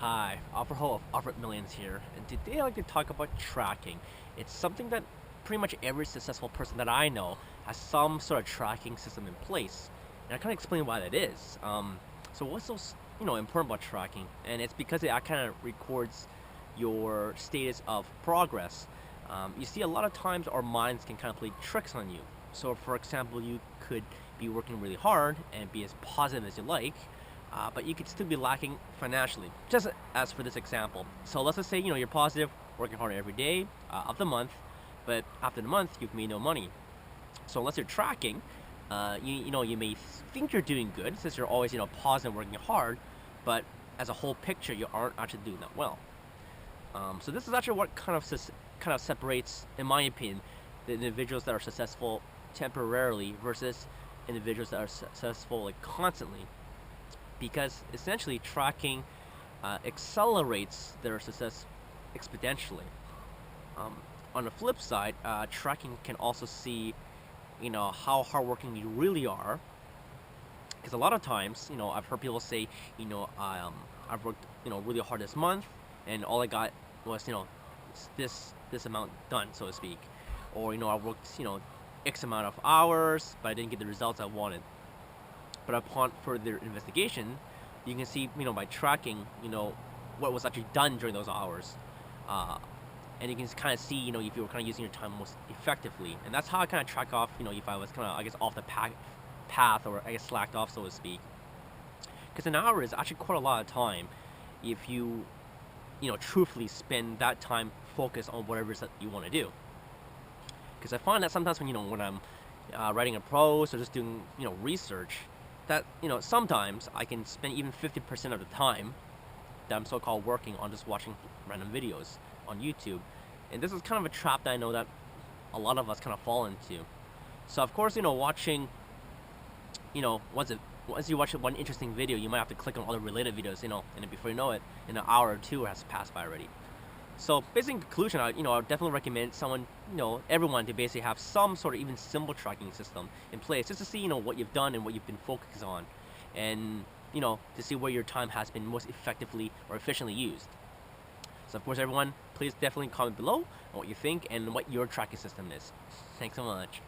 Hi, Alfred Millions here, and today I'd like to talk about tracking. It's something that pretty much every successful person that I know has some sort of tracking system in place, and I kind of explain why that is. So what's so important about tracking? And it's because it kind of records your status of progress. You see, a lot of times our minds can kind of play tricks on you. So, for example, you could be working really hard and be as positive as you like, but you could still be lacking financially. Just as for this example. So let's just say you're positive, working hard every day of the month, but after the month you've made no money. So unless you're tracking, you may think you're doing good since you're always positive, working hard, but as a whole picture you aren't actually doing that well. So this is actually what kind of separates, in my opinion, the individuals that are successful temporarily versus individuals that are successful like constantly, because essentially tracking accelerates their success exponentially. Um, on the flip side, tracking can also see, how hardworking you really are, because a lot of times, I've heard people say, I've worked, really hard this month, and all I got was, this amount done, so to speak, or I worked, X amount of hours, but I didn't get the results I wanted. But upon further investigation, you can see, by tracking, what was actually done during those hours. Uh, and you can kind of see, if you were kind of using your time most effectively. And that's how I kind of track off, if I was kind of, I guess, off the path, or I guess slacked off, so to speak. Because an hour is actually quite a lot of time if you, truthfully spend that time focused on whatever it is that you want to do. Because I find that sometimes when I'm writing a prose or just doing, research, that sometimes I can spend even 50% of the time that I'm so-called working on just watching random videos on YouTube. And this is kind of a trap that I know that a lot of us kind of fall into. So of course, watching, once you watch one interesting video, you might have to click on other related videos, and then before you know it, an hour or two has passed by already. So, basically, in conclusion, I would definitely recommend someone, everyone to basically have some sort of even simple tracking system in place, just to see, what you've done and what you've been focused on, and, to see where your time has been most effectively or efficiently used. So, of course, everyone, please definitely comment below on what you think and what your tracking system is. Thanks so much.